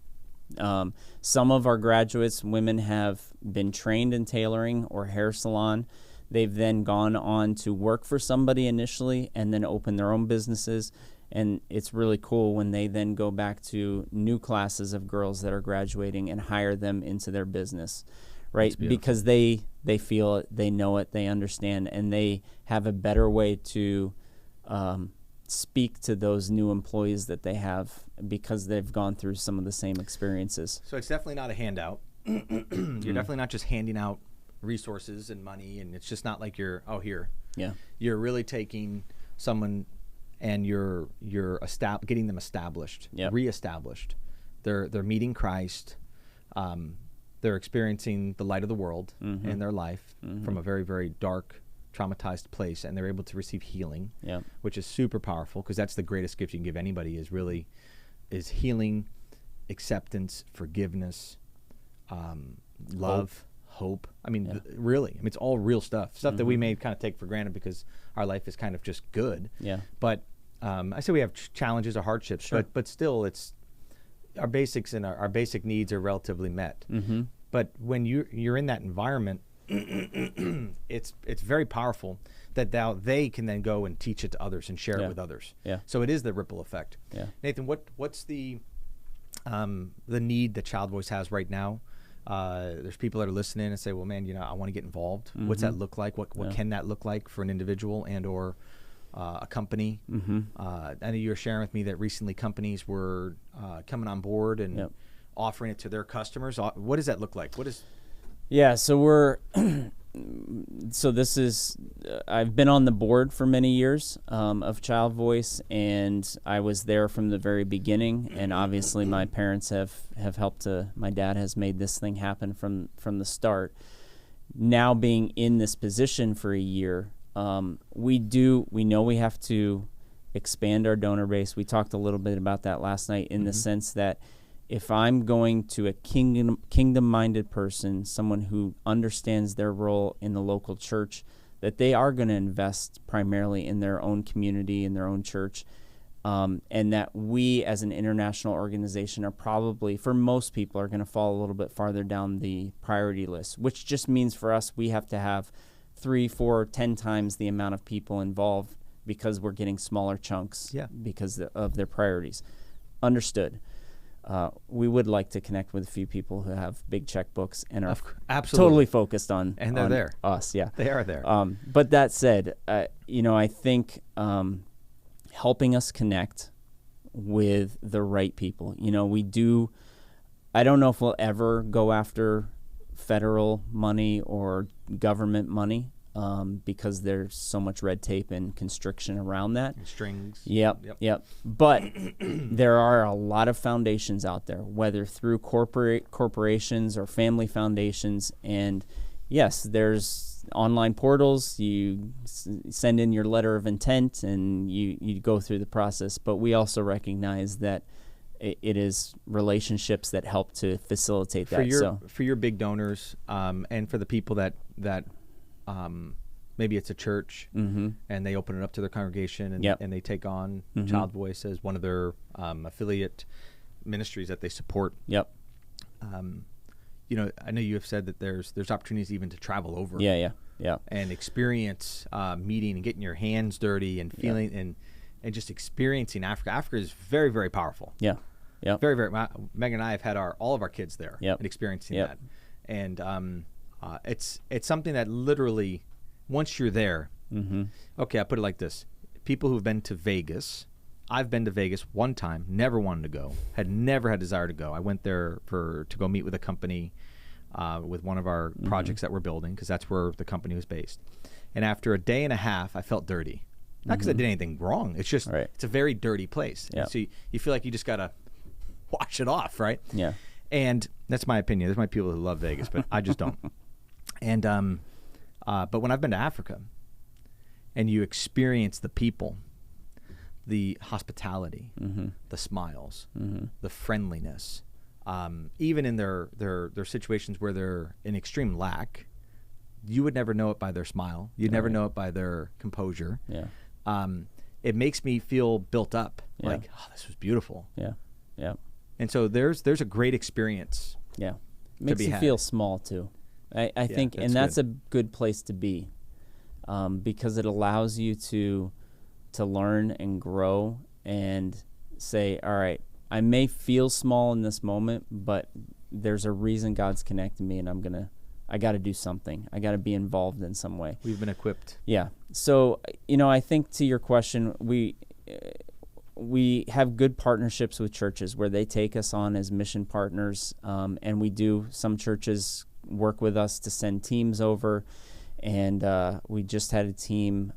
Some of our graduates, women, have been trained in tailoring or hair salon. they've then gone on to work for somebody initially and then open their own businesses. And it's really cool when they then go back to new classes of girls that are graduating and hire them into their business, right? Because they feel it, they know it, they understand, and they have a better way to speak to those new employees that they have because they've gone through some of the same experiences. So it's definitely not a handout. You're definitely not just handing out resources and money, and it's just not like you're, oh, here. Yeah. You're really taking someone and you're getting them established, reestablished. They're meeting Christ. They're experiencing the light of the world in their life from a very, very dark, traumatized place, and they're able to receive healing, which is super powerful, because that's the greatest gift you can give anybody is healing, acceptance, forgiveness, love, hope. I mean, really, it's all real stuff that we may kind of take for granted because our life is kind of just good. Yeah. But I say we have challenges or hardships, but still, it's our basics and our basic needs are relatively met. But when you're in that environment, it's very powerful that now they can then go and teach it to others and share it with others. Yeah. So it is the ripple effect. Yeah. Nathan, what's the need that ChildVoice has right now? There's people that are listening and say, well, man, I want to get involved. What's that look like? What can that look like for an individual and or a company? I know you were sharing with me that recently companies were coming on board and offering it to their customers. What does that look like? Yeah, so this is, I've been on the board for many years of ChildVoice, and I was there from the very beginning, and obviously my parents have helped my dad has made this thing happen from the start. Now being in this position for a year, we know we have to expand our donor base. We talked a little bit about that last night in the sense that if I'm going to a kingdom-minded person, someone who understands their role in the local church, that they are going to invest primarily in their own community, in their own church, and that we as an international organization are probably, for most people, are going to fall a little bit farther down the priority list, which just means for us we have to have 3, 4, 10 times the amount of people involved because we're getting smaller chunks because of their priorities. Understood. We would like to connect with a few people who have big checkbooks and are totally focused on us. Yeah, they are there. But that said, I think helping us connect with the right people. I don't know if we'll ever go after federal money or government money because there's so much red tape and constriction around that. And strings. Yep. But there are a lot of foundations out there, whether through corporations or family foundations. And yes, there's online portals. You send in your letter of intent and you go through the process. But we also recognize that it is relationships that help to facilitate that. For your big donors and for the people that maybe it's a church and they open it up to their congregation and they take on ChildVoice as one of their affiliate ministries that they support. Yep. I know you have said that there's opportunities even to travel over. Yeah. And experience meeting and getting your hands dirty and feeling and just experiencing Africa. Africa is very, very powerful. Yeah. Very, very. Megan and I have had all of our kids there and experiencing that. And it's something that literally, once you're there, okay, I put it like this. People who've been to Vegas, I've been to Vegas one time, never wanted to go, had never had desire to go. I went there to go meet with a company with one of our projects that we're building, because that's where the company was based. And after a day and a half, I felt dirty. Not because I did anything wrong. It's just, it's a very dirty place. Yep. So you feel like you just got to wash it off, right? Yeah. And that's my opinion. There's my people who love Vegas, but I just don't. And but when I've been to Africa and you experience the people, the hospitality, the smiles, the friendliness, even in their situations where they're in extreme lack, you would never know it by their smile. You'd never know it by their composure. Yeah. It makes me feel built up. Yeah. Like, oh, this was beautiful. Yeah. Yeah. And so there's a great experience. Yeah. Makes you feel small too. I think, and that's a good place to be. because it allows you to learn and grow and say, all right, I may feel small in this moment, but there's a reason God's connected me, and I got to do something. I got to be involved in some way. We've been equipped. Yeah. So, I think to your question, we have good partnerships with churches where they take us on as mission partners, and some churches work with us to send teams over, and we just had a team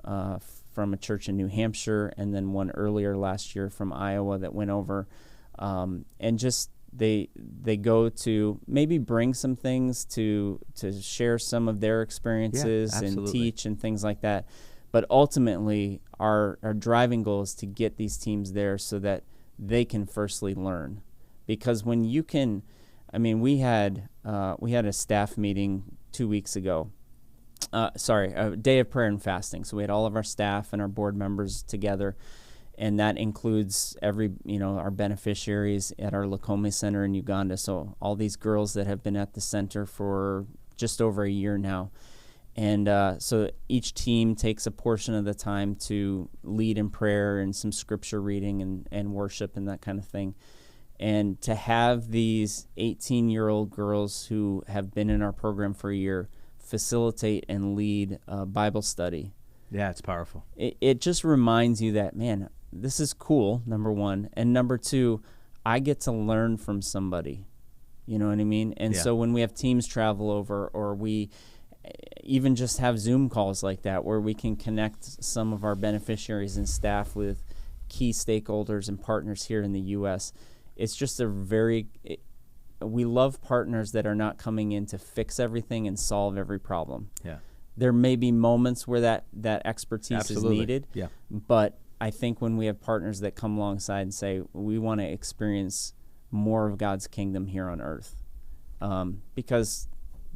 from a church in New Hampshire, and then one earlier last year from Iowa that went over, and just they go to maybe bring some things to share some of their experiences and teach and things like that. But ultimately, our driving goal is to get these teams there so that they can firstly learn. Because when you can, we had a staff meeting 2 weeks ago. A day of prayer and fasting. So we had all of our staff and our board members together, and that includes our beneficiaries at our Lukome Center in Uganda. So all these girls that have been at the center for just over a year now. And so each team takes a portion of the time to lead in prayer and some scripture reading and worship and that kind of thing. And to have these 18-year-old girls who have been in our program for a year facilitate and lead Bible study. Yeah, it's powerful. It just reminds you that, man, this is cool, number one. And number two, I get to learn from somebody. You know what I mean? And so when we have teams travel over, or we even just have Zoom calls like that where we can connect some of our beneficiaries and staff with key stakeholders and partners here in the U.S., it's just we love partners that are not coming in to fix everything and solve every problem. Yeah. There may be moments where that expertise is needed, but I think when we have partners that come alongside and say, we want to experience more of God's kingdom here on earth, because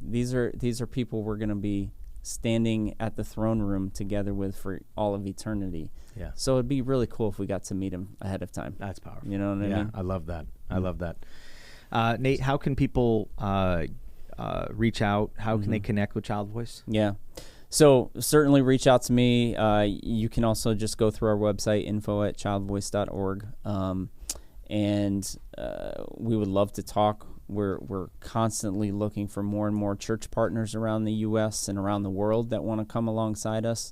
these are people we're going to be standing at the throne room together with for all of eternity. Yeah. So it'd be really cool if we got to meet them ahead of time. That's powerful. You know what I mean? I love that. I love that. Nate, how can people reach out? How can they connect with ChildVoice? Yeah. So certainly reach out to me. You can also just go through our website, info@childvoice.org. And we would love to talk. We're constantly looking for more and more church partners around the U.S. and around the world that want to come alongside us.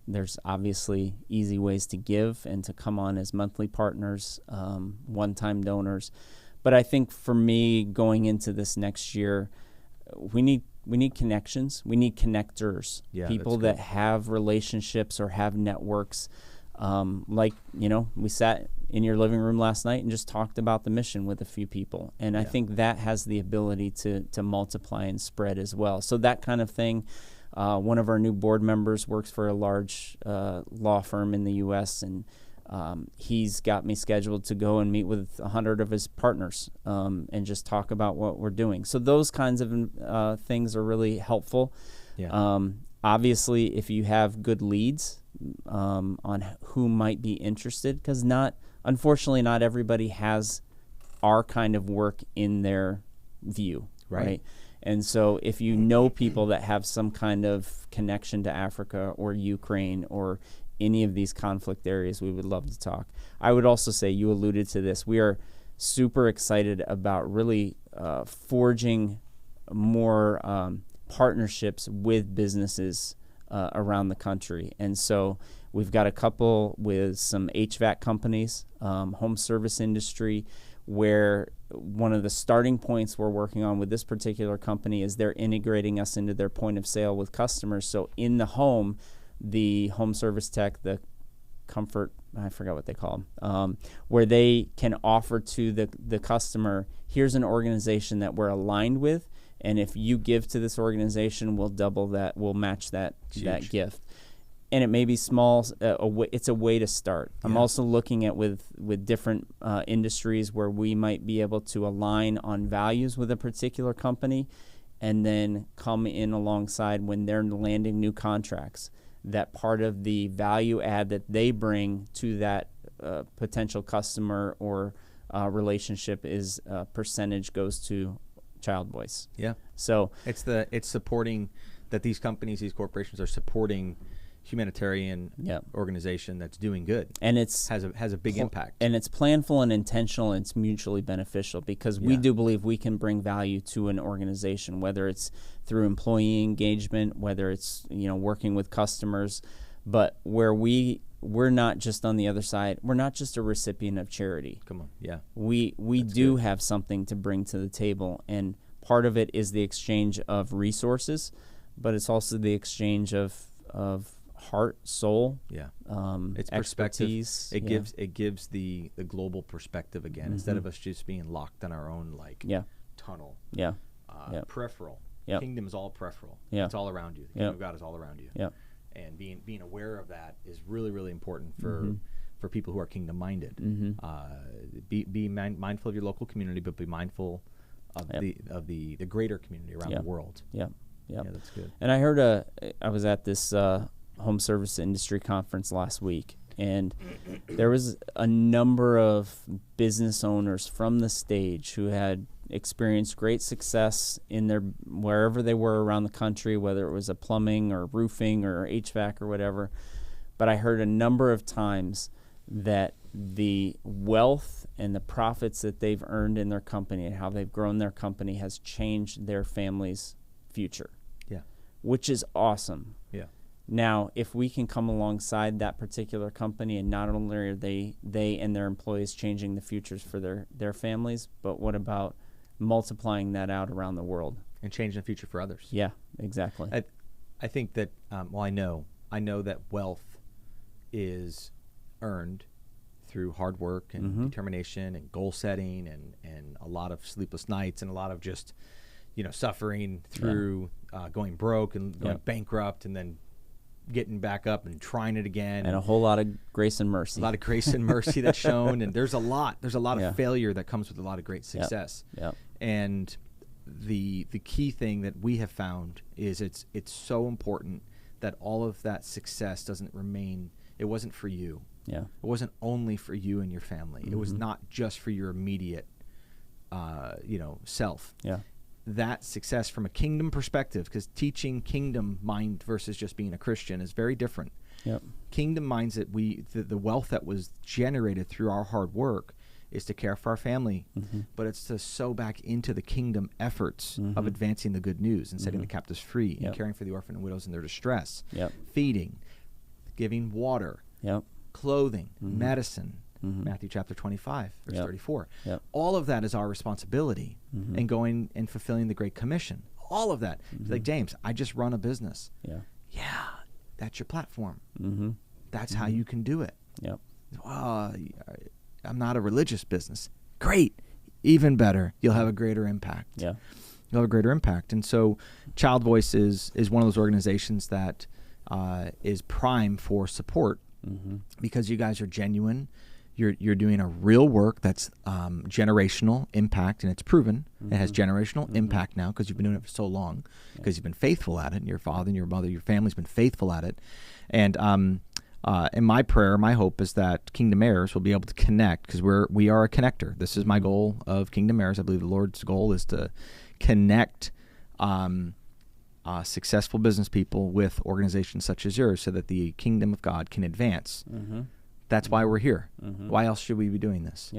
There's obviously easy ways to give and to come on as monthly partners, one-time donors. But I think for me, going into this next year, we need connections. We need connectors, people that have relationships or have networks. We sat in your living room last night and just talked about the mission with a few people. And I think that has the ability to multiply and spread as well. So that kind of thing. One of our new board members works for a large law firm in the U.S., and he's got me scheduled to go and meet with 100 of his partners and just talk about what we're doing. So those kinds of things are really helpful. Yeah. Obviously, if you have good leads on who might be interested, because unfortunately, not everybody has our kind of work in their view, right? And so if you know people that have some kind of connection to Africa or Ukraine or any of these conflict areas, we would love to talk. I would also say, you alluded to this, we are super excited about really forging more partnerships with businesses around the country. And so we've got a couple with some HVAC companies, home service industry, where one of the starting points we're working on with this particular company is they're integrating us into their point of sale with customers. So in the home, the home service tech, the comfort, I forgot what they call them, where they can offer to the customer, here's an organization that we're aligned with, and if you give to this organization, we'll double that, we'll match that gift. And it may be small. It's a way to start. I'm also looking at with different industries where we might be able to align on values with a particular company, and then come in alongside when they're landing new contracts. That part of the value add that they bring to that potential customer or relationship is percentage goes to ChildVoice. Yeah. So it's supporting that these companies, these corporations are supporting humanitarian organization that's doing good, and it's has a big impact, and it's planful and intentional, and it's mutually beneficial, because we do believe we can bring value to an organization, whether it's through employee engagement, whether it's working with customers, but where we're not just on the other side. We're not just a recipient of charity. Come on, yeah. We do have something to bring to the table, and part of it is the exchange of resources, but it's also the exchange of heart, soul, it's expertise. Perspective. It gives the global perspective again, instead of us just being locked in our own tunnel. Peripheral. Kingdom is all peripheral. It's all around you. The kingdom of God is all around you. And being aware of that is really, really important for people who are kingdom minded. Be mindful of your local community, but be mindful of the greater community around the world. Yeah, that's good. And I heard I was at this home service industry conference last week, and there was a number of business owners from the stage who had experienced great success in their wherever they were around the country, whether it was a plumbing or roofing or HVAC or whatever. But I heard a number of times that the wealth and the profits that they've earned in their company and how they've grown their company has changed their family's future. Which is awesome. Now, if we can come alongside that particular company, and not only are they and their employees changing the futures for their families, but what about multiplying that out around the world and changing the future for others? Yeah, exactly. I think that I know that wealth is earned through hard work and determination and goal setting and a lot of sleepless nights and a lot of just suffering through going broke and going bankrupt and then getting back up and trying it again, and a whole lot of grace and mercy. A lot of grace and mercy that's shown, and there's a lot of failure that comes with a lot of great success. And the key thing that we have found is it's so important that all of that success doesn't remain. It wasn't for you. It wasn't only for you and your family. It was not just for your immediate self. That success from a kingdom perspective, because teaching kingdom mind versus just being a Christian is very different. Kingdom minds that the wealth that was generated through our hard work is to care for our family, but it's to sow back into the kingdom efforts of advancing the good news and setting the captives free and caring for the orphan and widows in their distress, feeding, giving water, clothing, medicine, Matthew chapter 25, verse 34. All of that is our responsibility in going and fulfilling the Great Commission. All of that. Like, James, I just run a business. That's your platform. That's how you can do it. I'm not a religious business. Great. Even better. You'll have a greater impact. You'll have a greater impact. And so ChildVoice is one of those organizations that is prime for support because you guys are genuine. You're doing a real work that's generational impact, and it's proven. It has generational impact now because you've been doing it for so long, because you've been faithful at it, and your father and your mother, your family's been faithful at it. And my prayer, my hope is that Kingdom Heirs will be able to connect, because we are a connector. This is my goal of Kingdom Heirs. I believe the Lord's goal is to connect successful business people with organizations such as yours so that the kingdom of God can advance. That's why we're here. Why else should we be doing this?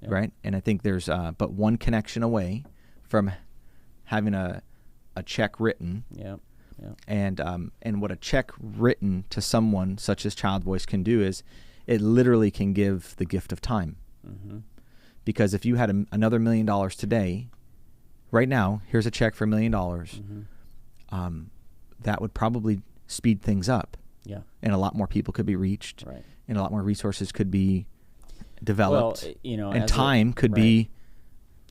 Right? And I think there's but one connection away from having a check written. And what a check written to someone such as ChildVoice can do is it literally can give the gift of time. Because if you had another $1 million today, right now, here's a check for $1 million, that would probably speed things up. And a lot more people could be reached. And a lot more resources could be developed. Well, and time could be.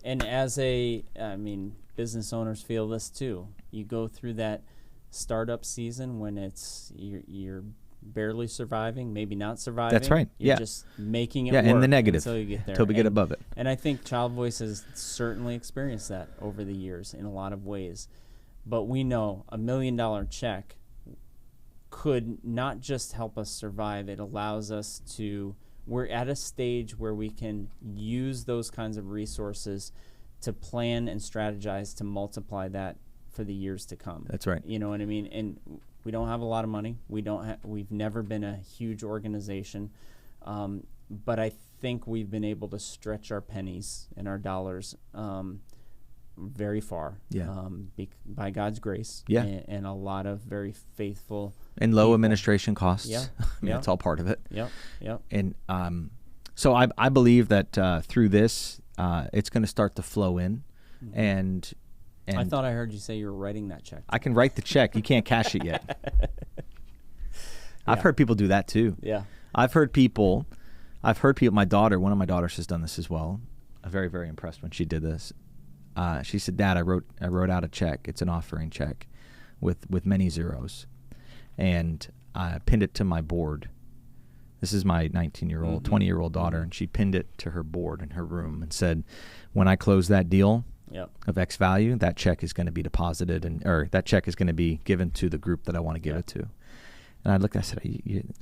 And business owners feel this too. You go through that startup season when you're barely surviving, maybe not surviving. That's right. You're just making it work in the negative until you get there. Until we get above it. And I think ChildVoice has certainly experienced that over the years in a lot of ways. But we know $1 million check could not just help us survive. It allows us we're at a stage where we can use those kinds of resources to plan and strategize to multiply that for the years to come. That's right. You know what I mean? And we don't have a lot of money. We've never been a huge organization, but I think we've been able to stretch our pennies and our dollars very far. Yeah. By God's grace. Yeah. And a lot of very faithful and low people. Administration costs. Yeah. I mean, that's all part of it. Yep. Yep. And so I believe that through this, it's going to start to flow in, and I thought I heard you say you were writing that check. I can write the check. You can't cash it yet. I've heard people do that too. Yeah. I've heard people. My daughter, one of my daughters has done this as well. I'm very, very impressed when she did this. She said, "Dad, I wrote out a check. It's an offering check, with many zeros, and I pinned it to my board." This is my 19-year-old, 20-year-old daughter, and she pinned it to her board in her room and said, "When I close that deal of X value, that check is going to be deposited, or that check is going to be given to the group that I want to give it to." And I looked, I said,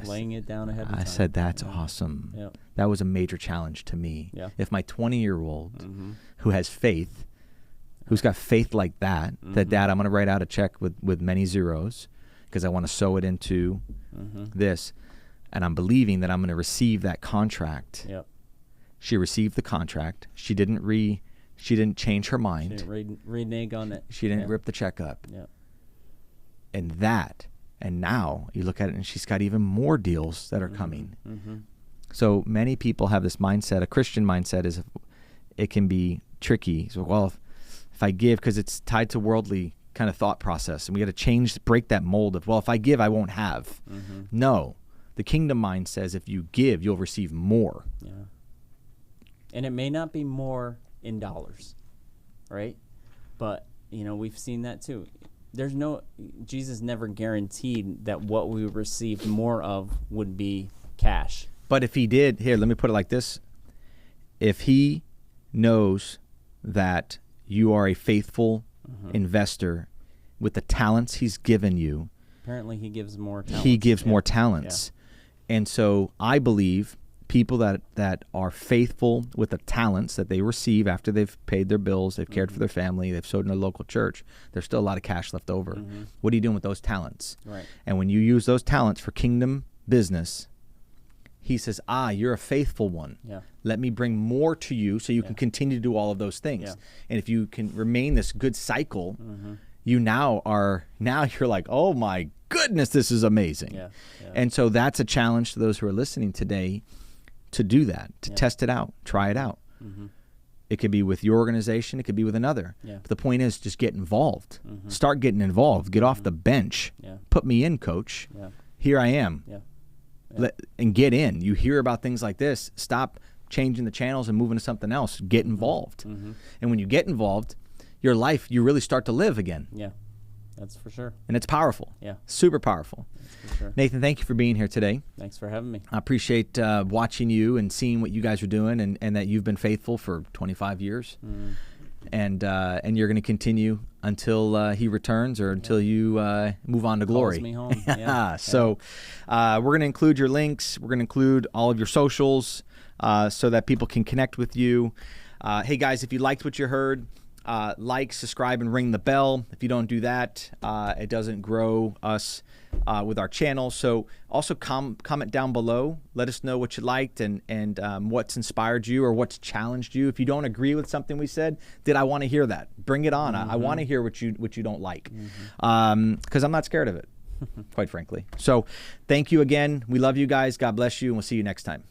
laying it down ahead of time. I said, "That's awesome." Yep. That was a major challenge to me. Yeah. If my 20-year-old who has faith, who's got faith like that, that Dad, I'm going to write out a check with many zeros because I want to sow it into this, and I'm believing that I'm going to receive that contract. Yep. She received the contract. She didn't change her mind. She didn't renege on it. She didn't rip the check up. Yeah. And now you look at it and she's got even more deals that are coming. So many people have this mindset, a Christian mindset is it can be tricky. So, well, if I give, because it's tied to worldly kind of thought process, and we got to break that mold of, well, if I give, I won't have. No. The kingdom mind says if you give, you'll receive more. Yeah. And it may not be more in dollars, right? But, we've seen that too. Jesus never guaranteed that what we received more of would be cash. But if he did, here, let me put it like this. If he knows that you are a faithful investor with the talents he's given you, apparently he gives more talents. He gives more talents. Yeah. And so I believe people that are faithful with the talents that they receive after they've paid their bills, they've cared for their family, they've sowed in a local church, there's still a lot of cash left over. What are you doing with those talents? Right. And when you use those talents for kingdom business, he says, you're a faithful one. Yeah. Let me bring more to you so you can continue to do all of those things. Yeah. And if you can remain this good cycle, you're like, oh my goodness, this is amazing. Yeah. Yeah. And so that's a challenge to those who are listening today to do that, to test it out, try it out. It could be with your organization, it could be with another. Yeah. But the point is just get involved. Start getting involved. Get off the bench. Yeah. Put me in, coach. Yeah. Here I am. Yeah. And get in. You hear about things like this, stop changing the channels and moving to something else. Get involved. And when you get involved, your life, you really start to live again. Yeah, that's for sure. And it's powerful. Yeah. Super powerful. That's for sure. Nathan, thank you for being here today. Thanks for having me. I appreciate watching you and seeing what you guys are doing, and that you've been faithful for 25 years. And you're going to continue until he returns or until you move on to glory. Calls me home. Yeah. So we're going to include your links. We're going to include all of your socials so that people can connect with you. Hey, guys, if you liked what you heard, like, subscribe, and ring the bell. If you don't do that, it doesn't grow us with our channel. So also comment down below. Let us know what you liked and what's inspired you or what's challenged you. If you don't agree with something we said, I want to hear that. Bring it on. I want to hear what you don't like, because I'm not scared of it, quite frankly. So thank you again. We love you guys. God bless you, and we'll see you next time.